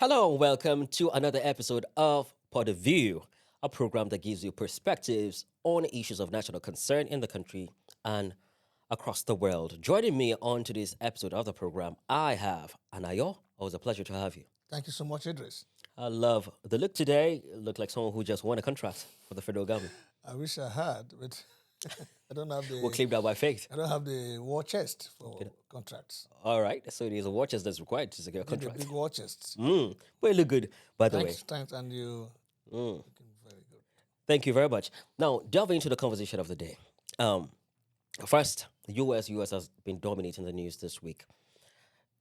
Hello and welcome to another episode of Pod of View, a program that gives you perspectives on issues of national concern in the country and across the world. Joining me on today's episode of the program, I have Anayo. Always a pleasure to have you. Thank you so much, Idris. I love the look today. Look like someone who just won a contract for the federal government. I wish I had, but I don't have We'll the claim that by faith. I don't have the war chest for contracts. All right, so it is a watches that's required to secure a Need the contract. big war chests. But you look good, by the way. Thanks, and you looking very good. Thank you very much. Now, delving into the conversation of the day. First, the US has been dominating the news this week.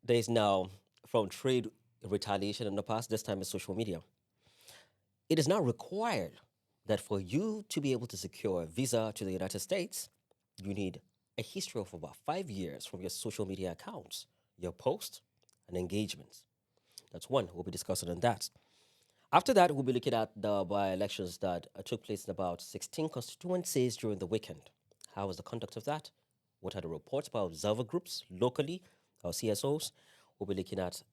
There is now from trade retaliation in the past, this time it's social media. It is now required that for you to be able to secure a visa to the United States, you need a history of about 5 years from your social media accounts, your posts, and engagements. That's one. We'll be discussing on that. After that, we'll be looking at the by-elections that took place in about 16 constituencies during the weekend. How was the conduct of that? What are the reports by observer groups locally, or CSOs? We'll be looking at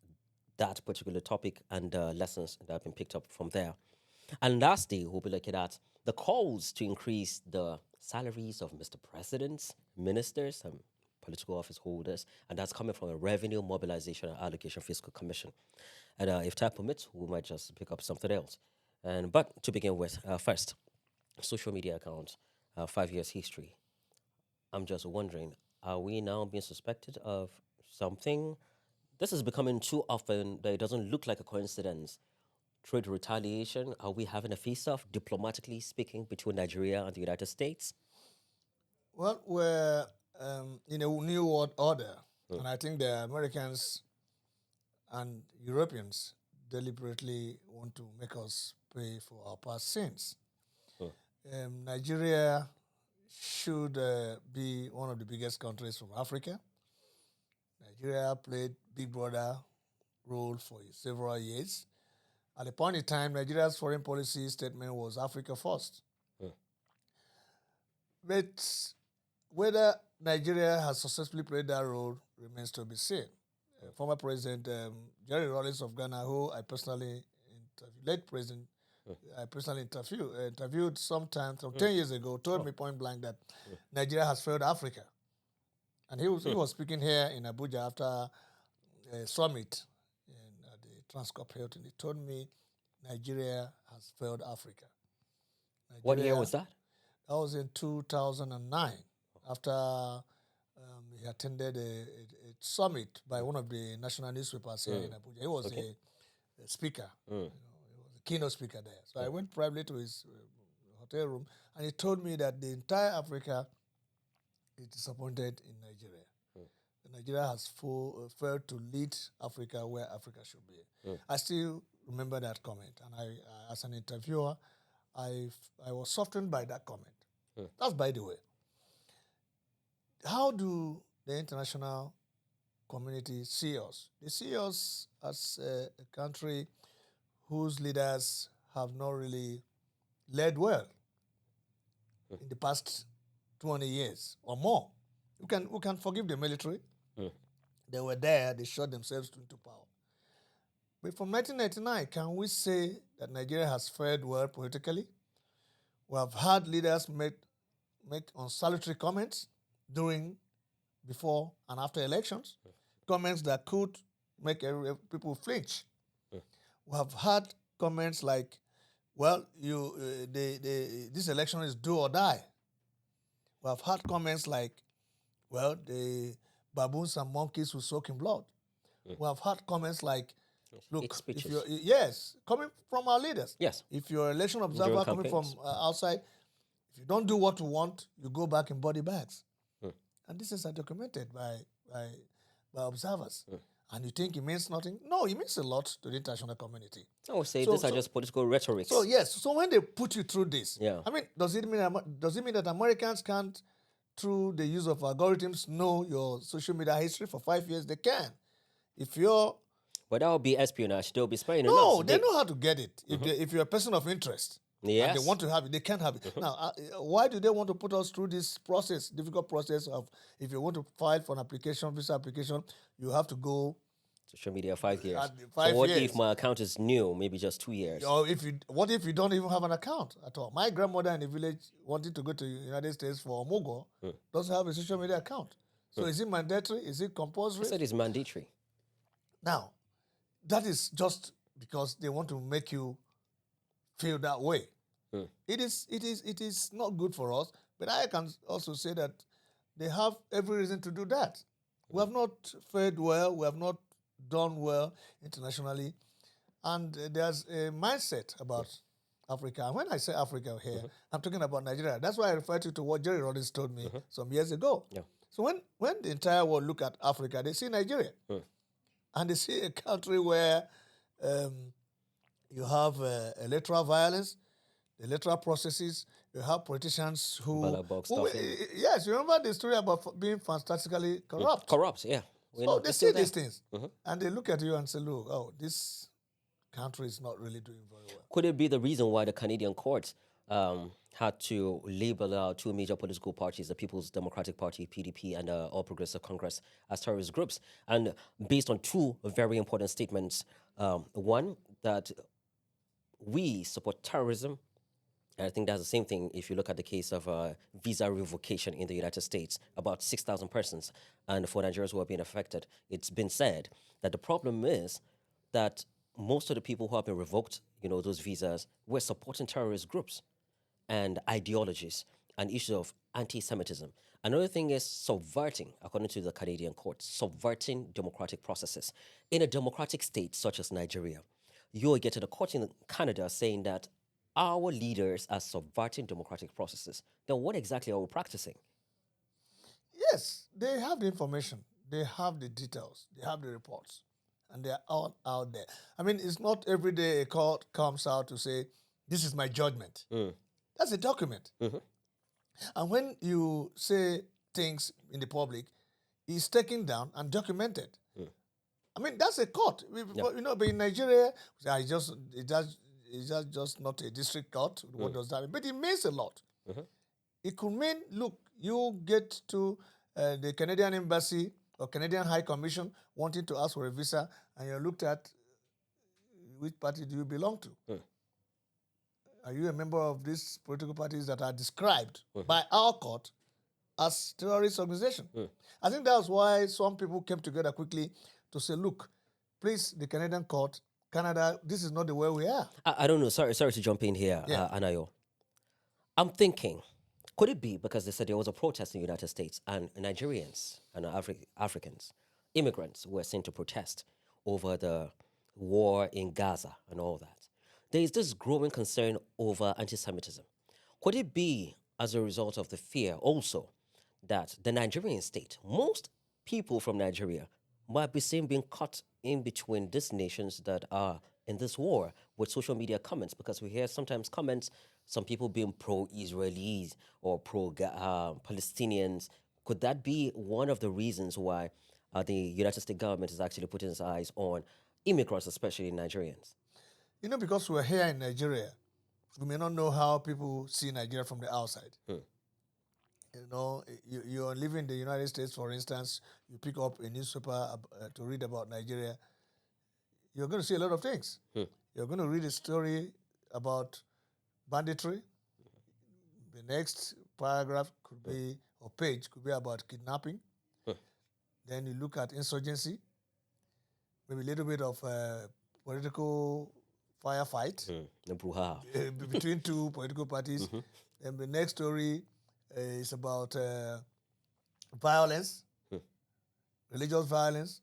that particular topic and lessons that have been picked up from there. And lastly, we'll be looking at the calls to increase the salaries of Mr. Presidents, ministers, and political office holders, and that's coming from a Revenue Mobilization and Allocation Fiscal Commission. And if time permits, we might just pick up something else. But to begin with, first, social media accounts, 5 years history. I'm just wondering, are we now being suspected of something? This is becoming too often that it doesn't look like a coincidence. Trade retaliation, are we having a face-off, diplomatically speaking, between Nigeria and the United States? Well, we're in a new world order, and I think the Americans and Europeans deliberately want to make us pay for our past sins. Nigeria should be one of the biggest countries from Africa. Nigeria played Big Brother role for several years. At a point in time, Nigeria's foreign policy statement was Africa first. But whether Nigeria has successfully played that role remains to be seen. Former President Jerry Rawlings of Ghana, who I personally late President, I personally interviewed some 10 years ago, told me point blank that Nigeria has failed Africa. And he was speaking here in Abuja after a summit at the Transcorp Hilton. He told me Nigeria has failed Africa. What year was that? That was in 2009 after he attended a summit by one of the national newspapers here in Abuja. He was a speaker. He was a keynote speaker there. So I went privately to his hotel room, and he told me that the entire Africa is disappointed in Nigeria. Nigeria has failed to lead Africa where Africa should be. I still remember that comment, and I as an interviewer, I was softened by that comment. That's by the way. How do the international community see us? They see us as a country whose leaders have not really led well in the past 20 years or more. We can forgive the military. They were there, they shot themselves into power. But from 1999, can we say that Nigeria has fared well politically? We have had leaders make unsalutary comments before and after elections, comments that could make people flinch. We have had comments like, well, this election is do or die. We have had comments like, well, the baboons and monkeys will soak in blood. We have had comments like, look, coming from our leaders. Yes. If you're an election observer coming from outside, if you don't do what you want, you go back in body bags. And this is documented by observers. And you think it means nothing? No, it means a lot to the international community. I would say these are just political rhetoric. So yes, so when they put you through this, I mean, does it mean that Americans can't, through the use of algorithms, know your social media history for 5 years? They can. If you're But that would be espionage. They'll be spying on no, us. they know how to get it. If you're a person of interest, and they want to have it, they can have it. Now, why do they want to put us through this difficult process of if you want to file for an application, visa application, you have to go social media 5 years. So 5 years. if my account is new, maybe just 2 years? Or what if you don't even have an account at all? My grandmother in the village wanted to go to the United States for Omugo, doesn't have a social media account. So is it mandatory? Is it I compulsory? said it's mandatory. Now, that is just because they want to make you feel that way. It is not good for us, but I can also say that they have every reason to do that. We have not fared well, we have not done well internationally, and there's a mindset about Africa. And when I say Africa here, I'm talking about Nigeria. That's why I refer to what Jerry Rollins told me some years ago. Yeah. So when the entire world look at Africa, they see Nigeria. And they see a country where you have electoral violence, electoral processes, you have politicians Ballot box stuffing. yes, you remember the story about being fantastically corrupt. Corrupt, yeah. So they see these things, and they look at you and say, look, oh, this country is not really doing very well. Could it be the reason why the Canadian courts had to label out two major political parties, the People's Democratic Party, PDP, and All Progressive Congress, as terrorist groups? And based on two very important statements, one, that we support terrorism. And I think that's the same thing if you look at the case of visa revocation in the United States, about 6,000 persons. And for Nigerians who are being affected, it's been said that the problem is that most of the people who have been revoked, those visas, were supporting terrorist groups and ideologies and issues of anti-Semitism. Another thing is subverting, according to the Canadian court, subverting democratic processes. In a democratic state such as Nigeria, you'll get to the court in Canada saying that our leaders are subverting democratic processes. Then what exactly are we practicing? Yes, they have the information, they have the details, they have the reports, and they're all out there. I mean, it's not every day a court comes out to say, this is my judgment. That's a document. And when you say things in the public, it's taken down and documented. I mean, that's a court. But in Nigeria, it's just not a district court. What does that mean? But it means a lot. It could mean, look, you get to the Canadian Embassy or Canadian High Commission wanting to ask for a visa, and you're looked at, which party do you belong to? Are you a member of these political parties that are described by our court as terrorist organization? I think that's why some people came together quickly to say, look, please, the Canadian court, Canada, this is not the way we are. I don't know. Sorry to jump in here, Anayo. I'm thinking, could it be because they said there was a protest in the United States and Nigerians and Africans, immigrants, were sent to protest over the war in Gaza and all that? There is this growing concern over anti-Semitism. Could it be as a result of the fear also that the Nigerian state, most people from Nigeria, might be seen being caught in between these nations that are in this war with social media comments? Because we hear sometimes comments, some people being pro-Israelis or pro-Palestinians. Could that be one of the reasons why the United States government is actually putting its eyes on immigrants, especially Nigerians? Because we're here in Nigeria, we may not know how people see Nigeria from the outside. You're living in the United States, for instance, you pick up a newspaper to read about Nigeria, you're going to see a lot of things. You're going to read a story about banditry. The next paragraph could be, or page could be about kidnapping. Then you look at insurgency, maybe a little bit of political firefight between two political parties. And the next story is about violence, religious violence,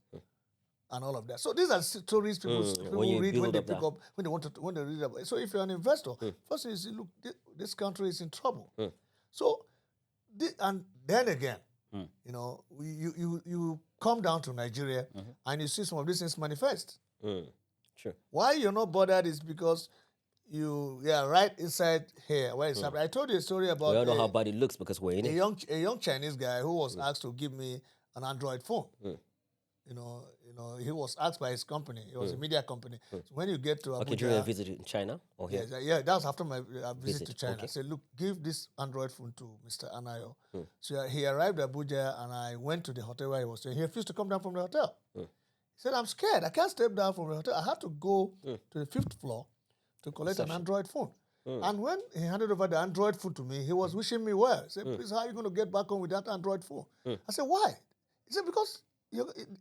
and all of that. So these are stories people read when they pick up, when they read about it. So if you're an investor, first you say, look, this country is in trouble. So, and then again, you come down to Nigeria and you see some of these things manifest. Sure. Why you're not bothered is because you are right inside here where it's happening. I told you a story about we all know how bad it looks because we're in it. A young Chinese guy who was asked to give me an Android phone. He was asked by his company. It was a media company. So when you get to Abuja, okay, during a visit in China or here? Yeah, that was after my visit to China. I said, look, give this Android phone to Mr. Anayo. So he arrived at Abuja, and I went to the hotel where he was staying. He refused to come down from the hotel. He said, I'm scared. I can't step down from the hotel. I had to go to the fifth floor to collect an Perception. Android phone. And when he handed over the Android phone to me, he was wishing me well. He said, please, how are you going to get back home with that Android phone? I said, why? He said, because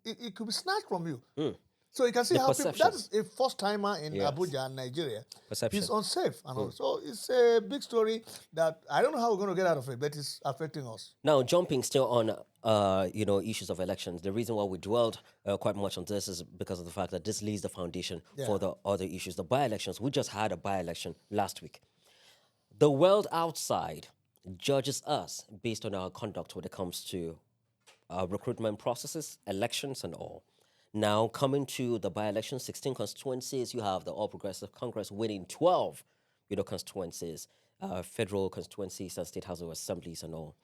it could be snatched from you. So you can see The how people, perception. that is a first timer in Yes. Abuja, Nigeria. Perception. He's unsafe. And all. So it's a big story that I don't know how we're going to get out of it, but it's affecting us. Now, jumping still on issues of elections. The reason why we dwelled quite much on this is because of the fact that this lays the foundation for the other issues. The by-elections. We just had a by-election last week. The world outside judges us based on our conduct when it comes to recruitment processes, elections, and all. Now, coming to the by-election, 16 constituencies, you have the All Progressive Congress winning 12, constituencies, federal constituencies and state house of assemblies and all.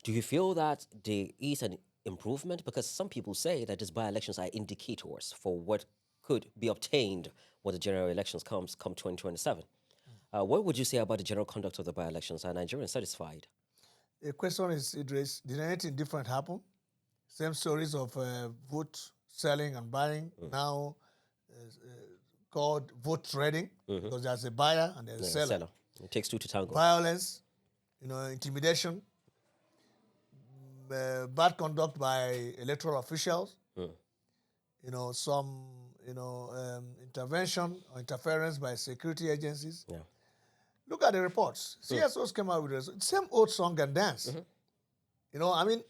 Do you feel that there is an improvement? Because some people say that these by-elections are indicators for what could be obtained when the general elections come 2027. What would you say about the general conduct of the by-elections? Are Nigerians satisfied? The question is, Idris, did anything different happen? Same stories of vote selling and buying, now called vote trading, because there's a buyer and there's a seller. It takes two to tango. Violence, intimidation, bad conduct by electoral officials, some intervention or interference by security agencies. Yeah. Look at the reports. CSOs came out with the same old song and dance.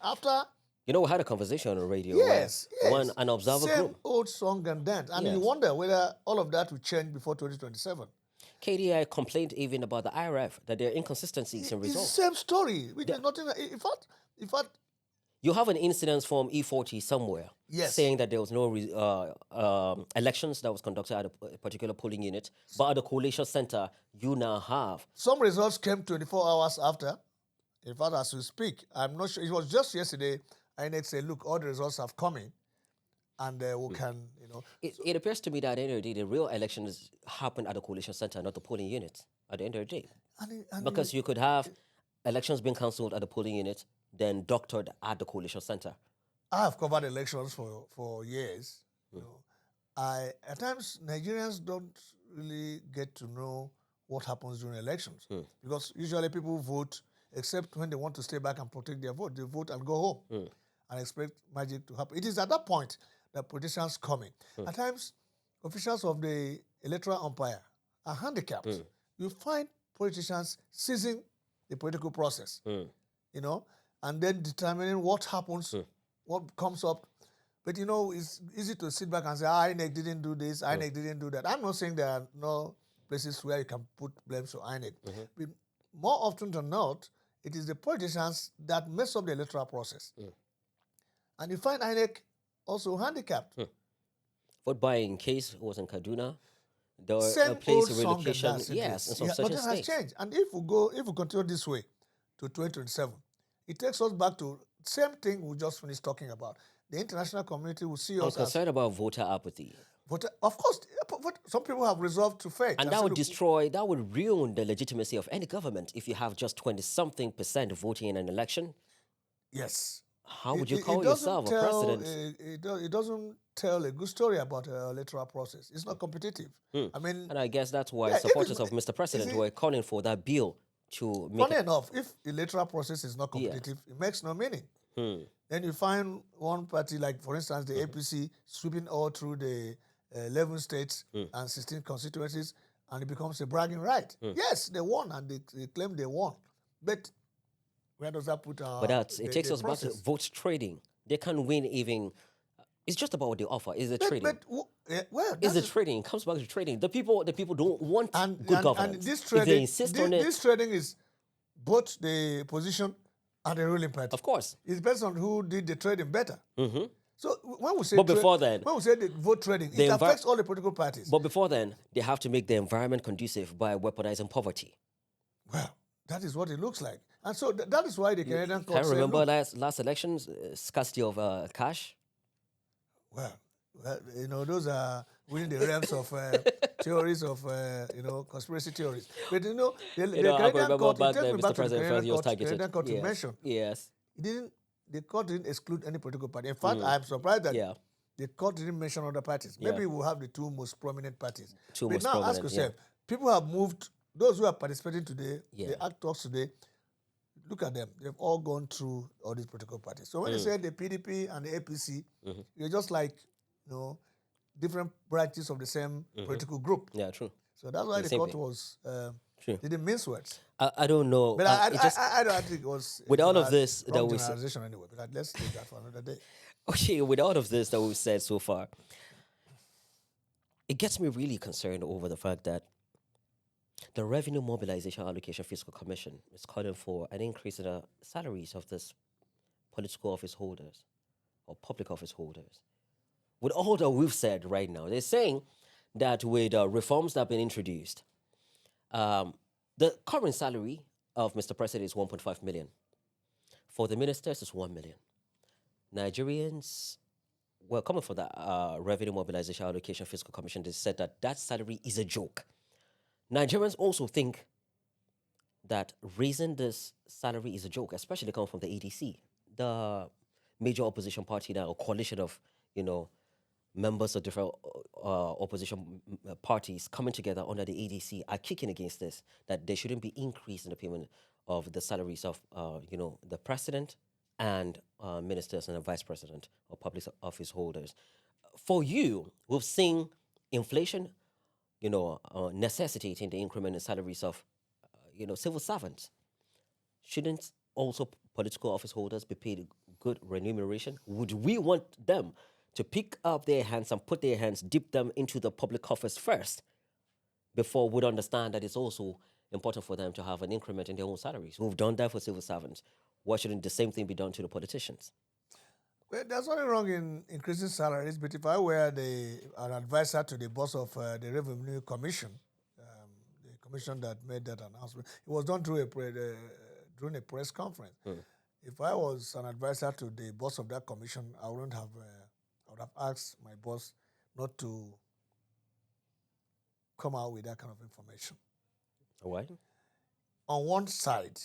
After... we had a conversation on the radio. Yes. One, an observer same group. old song and dance. And Yes. you wonder whether all of that will change before 2027. KDI complained even about the IRF, that there are inconsistencies in It's the results. same story. Which is nothing. In fact, You have an incidence from E40 somewhere saying that there was no elections that was conducted at a particular polling unit, but at the collation center, you now have. some results came 24 hours after. In fact, as we speak, I'm not sure. It was just yesterday. INEC said, look, all the results have come in. And we can, It appears to me that at the end of the day, the real elections happen at the collation center, not the polling unit, at the end of the day. Because you could have elections being cancelled at the polling unit, then doctored at the coalition center. I have covered elections for years. At times, Nigerians don't really get to know what happens during elections. Because usually people vote, except when they want to stay back and protect their vote. They vote and go home and expect magic to happen. It is at that point that politicians come in. At times, officials of the electoral umpire are handicapped. You find politicians seizing the political process, and then determining what happens, what comes up. But, it's easy to sit back and say, INEC didn't do this, INEC didn't do that. I'm not saying there are no places where you can put blames on INEC. But more often than not, it is the politicians that mess up the electoral process. And you find INEC also handicapped. Vote buying case was in Kaduna. The Same place old of song and relocation, dance. yes, in some But certain it has states. changed. And if we continue this way to 2027, it takes us back to same thing we just finished talking about. The international community will see I'm us as... concerned about voter apathy. But of course, some people have resolved to faith. And that would destroy, that would ruin the legitimacy of any government if you have just 20-something% voting in an election. Yes. How would you call yourself a president? It doesn't tell a good story about the electoral process. It's not competitive. And I guess that's why supporters of Mr. President were calling for that bill to make Funny enough, if the electoral process is not competitive, it makes no meaning. Then you find one party, like for instance, the APC, sweeping all through the 11 states and 16 constituencies, and it becomes a bragging right. Yes, they won, and they claim they won. But where does that put our... But it takes us back to vote trading. They can't win even... It's just about what they offer. Is the trading? Is the trading? It comes back to trading. The people don't want good governance. And this If trading, they insist on it... This trading is both the position and the ruling party. Of course. It depends on who did the trading better. So when we say But before then... when we say the vote trading, it affects all the political parties. But before then, they have to make the environment conducive by weaponizing poverty. Well, that is what it looks like. And so that is why the Canadian court Can you said, remember look, last elections, scarcity of cash? Well, those are within the realms of theories of, conspiracy theories. But, the Canadian court, it takes me back to the Canadian court to mention. Yes. The court didn't exclude any political party. In fact, I'm surprised that The court didn't mention other parties. Yeah. Maybe we'll have the two most prominent parties. Two But most now ask prominent, yeah. yourself, people have moved, those who are participating today, Yeah. the actors today, look at them. They've all gone through all these political parties. So when you say the PDP and the APC, you're just like, different branches of the same political group. Yeah, true. So that's why the same court thing. was True. didn't mince words. I don't know. But I don't think it was with all of this wrong that we generalization anyway. But let's leave that for another day. Okay, with all of this that we've said so far, it gets me really concerned over the fact that the Revenue Mobilization Allocation Fiscal Commission is calling for an increase in the salaries of this political office holders or public office holders. With all that we've said right now, they're saying that with reforms that have been introduced, the current salary of Mr. President is 1.5 million. For the ministers, it's 1 million. Nigerians, well, coming from the Revenue Mobilization Allocation Fiscal Commission, they said that that salary is a joke. Nigerians also think that raising this salary is a joke, especially coming from the ADC, the major opposition party now, a coalition of, members of different opposition parties coming together under the ADC are kicking against this, that there shouldn't be increase in the payment of the salaries of, the president and ministers and the vice president or public office holders. For you, we've seen inflation, necessitating the increment in salaries of, civil servants. Shouldn't also political office holders be paid good remuneration? Would we want them to pick up their hands and put their hands, dip them into the public office first before we'd understand that it's also important for them to have an increment in their own salaries? We've done that for civil servants. Why shouldn't the same thing be done to the politicians? Well, there's nothing wrong in increasing salaries, but if I were an advisor to the boss of the Revenue Commission, the commission that made that announcement, it was done through during a press conference. If I was an advisor to the boss of that commission, I would have asked my boss not to come out with that kind of information. Why? On one side,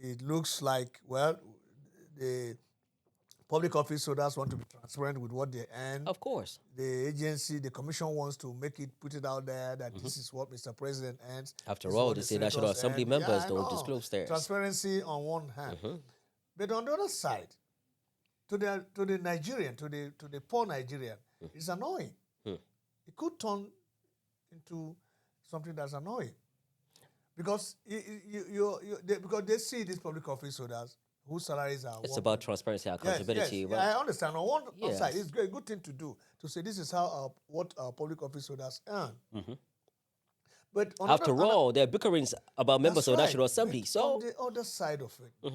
it looks like, well, the public office holders want to be transparent with what they earn. Of course. The agency, the commission wants to put it out there that this is what Mr. President earns. After all, they say National Assembly members don't disclose theirs. Transparency on one hand. But on the other side, to the Nigerian, to the poor Nigerian, it's annoying. It could turn into something that's annoying. Because because they see these public office holders whose salaries are. It's about transparency, accountability. Yes, I understand. On one side, it's a good thing to do, to say this is what our public office holders earn. But after all, there are bickerings about members of the National Assembly. So on the other side of it,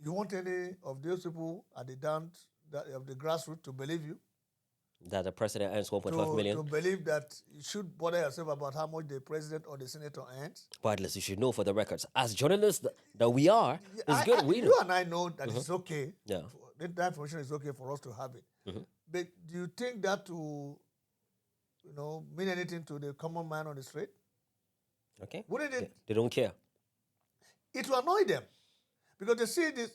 you want any of those people at the of the grassroots to believe you? That the president earns 1.5 million? To believe that you should bother yourself about how much the president or the senator earns? But at least you should know for the records. As journalists that we are, it's good. We know. You and I know that it's okay. Yeah. That information is okay for us to have it. But do you think that will, mean anything to the common man on the street? Okay. Wouldn't it? They don't care. It will annoy them. Because they see this,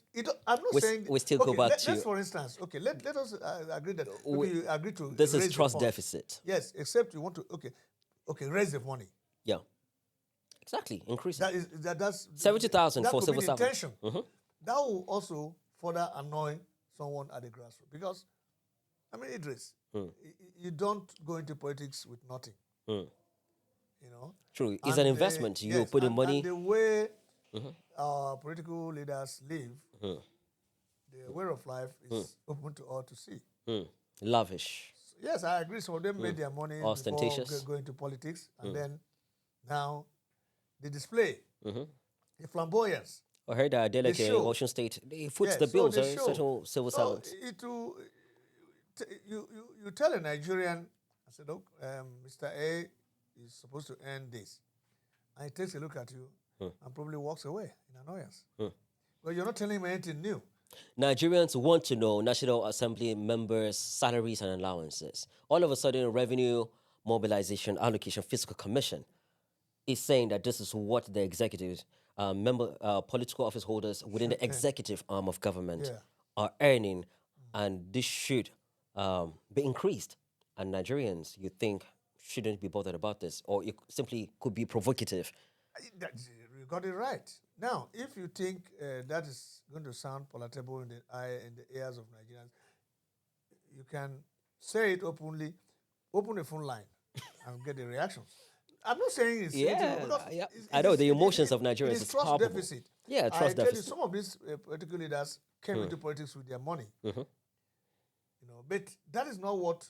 I'm not saying... We still go back to... Let's, for instance, let us agree that... you agree to this raise is trust the deficit. Yes, except you want to... raise the money. Yeah. Exactly. Increase it. That's 70,000 for civil servants. intention. That will also further annoy someone at the grassroots. Because, Idris, you don't go into politics with nothing. True. It's an investment. You put in money... And the way... our political leaders live, the way of life is open to all to see. Lavish. Yes, I agree. Some of them made their money ostentatious before going to politics, and then now they display the flamboyance. I heard that Adeleke in Washington State, they foot the bills of certain civil servants. You tell a Nigerian, I said, look, Mr. A is supposed to earn this. And he takes a look at you and probably walks away in annoyance. But you're not telling him anything new. Nigerians want to know National Assembly members' salaries and allowances. All of a sudden, Revenue Mobilization Allocation Fiscal Commission is saying that this is what the executives, political office holders within the executive arm of government are earning and this should be increased. And Nigerians, you think, shouldn't be bothered about this, or it simply could be provocative. You got it right. Now, if you think that is going to sound palatable in the ears of Nigerians, you can say it openly, open a phone line, and get the reactions. I'm not saying Yeah, because yeah. I it know is the it, it, emotions it of it Nigerians is is trust palpable. deficit. Yeah, I trust tell you, deficit. some of these political leaders came into politics with their money, but that is not what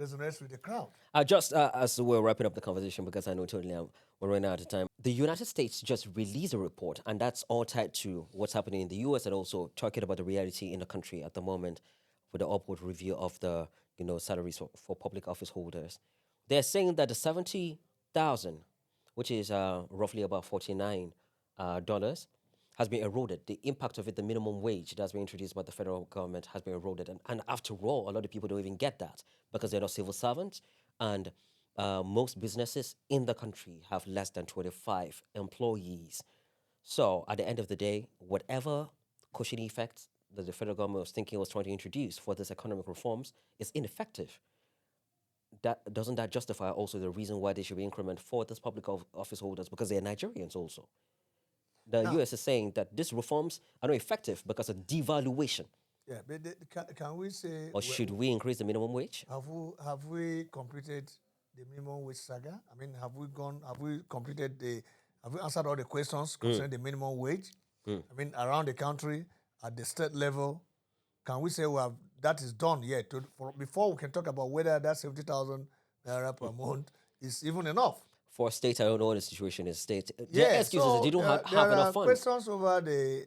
resonates with the crowd. Just as we're wrapping up the conversation, because I know totally we're running out of time. The United States just released a report, and that's all tied to what's happening in the U.S. and also talking about the reality in the country at the moment with the upward review of the salaries for public office holders. They're saying that the 70,000, which is roughly about $49, has been eroded. The impact of it, the minimum wage that's been introduced by the federal government, has been eroded. And after all, a lot of people don't even get that because they're not civil servants. And most businesses in the country have less than 25 employees. So at the end of the day, whatever cushioning effects that the federal government was thinking was trying to introduce for this economic reforms is ineffective. That doesn't that justify also the reason why there should be increment for these public office holders because they're Nigerians also. The Now, US is saying that these reforms are not effective because of devaluation. yeah, but can we say Or should we increase the minimum wage? have we completed the minimum wage saga? I mean, have we completed have we answered all the questions concerning the minimum wage? I mean, around the country at the state level, can we say that is done yet? Before we can talk about whether that 70,000 naira per month is even enough. For states, I don't know what the situation is. State, their Yeah, excuse is that they so don't have there enough are funds. questions over the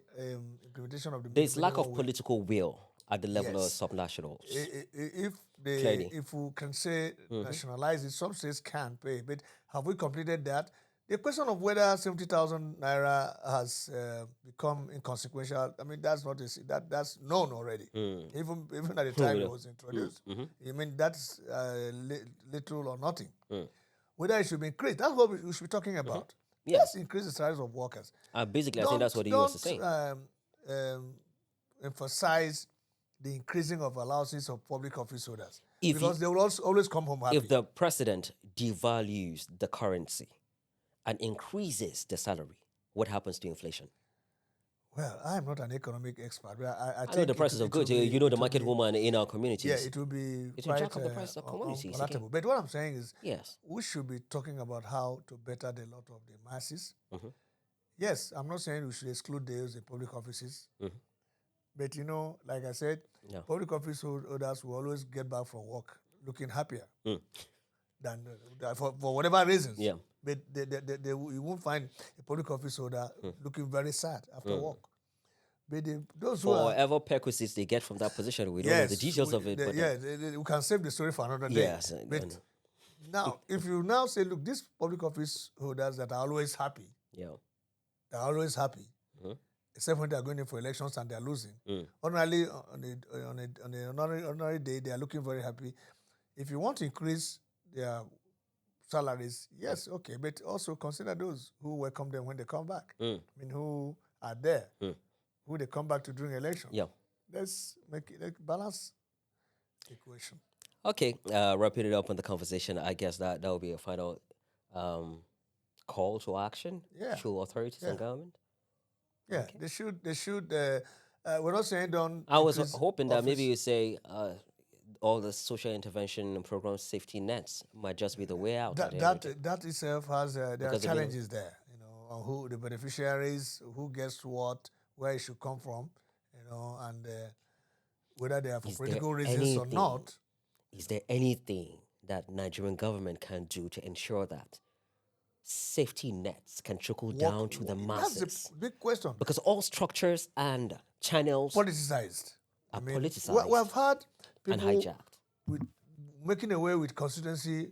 implementation of the There's lack of minimum wage. political will at the level of Yes. subnationals. If Clearly. if we can say nationalize it, some states can pay, but have we completed that? The question of whether 70,000 naira has become inconsequential, I mean, that's not that's known already. Even at the time it was introduced, I mean that's little or nothing. Whether it should be increased, that's what we should be talking about. Yeah. Let's increase the salaries of workers. Basically, I think that's what the US is Don't saying. um, emphasize the increasing of allowances of public office holders If because they will always come home happy. If the president devalues the currency and increases the salary, what happens to inflation? Well, I am not an economic expert, but I I know think the prices are good. You know the market woman in our communities. Yeah, it will be It will quite jack up the prices of commodities again. unpalatable. But what I'm saying is, Yes. we should be talking about how to better the lot of the masses. Yes, I'm not saying we should exclude those in public offices. But like I said, Yeah. public office holders will always get back from work looking happier than for whatever reasons. Yeah. But you won't find a public office holder looking very sad after work. But those who For are whatever perquisites they get from that position, we don't know the details of it. But we can save the story for another day. yes, But now, if you now say, look, these public office holders that are always happy, yeah. they're always happy, except when they're going in for elections and they're losing. Ordinarily, on an ordinary day, they are looking very happy. If you want to increase their salaries, yes, okay, but also consider those who welcome them when they come back. I mean, who are there, who they come back to during election. Yeah. Let's make it balance equation. Okay, wrapping it up on the conversation, I guess that will be a final call to action to authorities and government. Yeah, they should. We're not saying don't. I was hoping that maybe you say all the social intervention programs, safety nets, might just be the way out. That itself has there are challenges there. On who the beneficiaries, who gets what, where it should come from, and whether they are for political reasons or not. Is there anything that Nigerian government can do to ensure that safety nets can trickle down to the masses? That's the big question. Because all structures and channels politicized. are politicized. We've had people and hijacked. With making away with constituency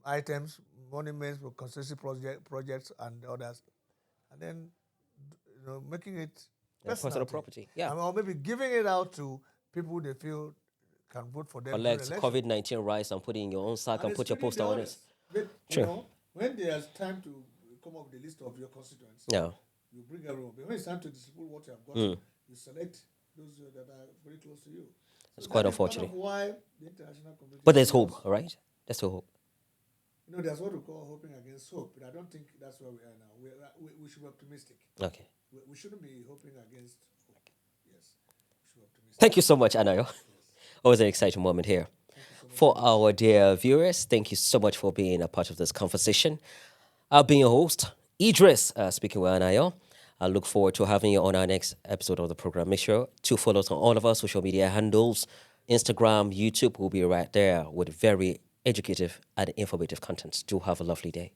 items, monuments for constituency projects and others, and then making it personal property. Yeah. or maybe giving it out to people they feel can vote for them. Collect COVID-19 rice and put it in your own sack and put your poster on it. But, when there's time to come up with a list of your constituents, you bring everyone. But when it's time to distribute what you have got, you select those that are very close to you. So It's quite that is part unfortunate. of why the international community But there's sees hope, us. all right? There's still hope. There's what we call hoping against hope, but I don't think that's where we are now. We should be optimistic. Okay. We shouldn't be hoping against hope. Yes, we should be optimistic. Thank you so much, Anayo. Yes, Always an exciting moment here. thank you so much, For Idris. our dear viewers, thank you so much for being a part of this conversation. I've been your host, Idris, speaking with Anayo. I look forward to having you on our next episode of the program. Make sure to follow us on all of our social media handles, Instagram, YouTube. We'll be right there with very educative and informative content. Do have a lovely day.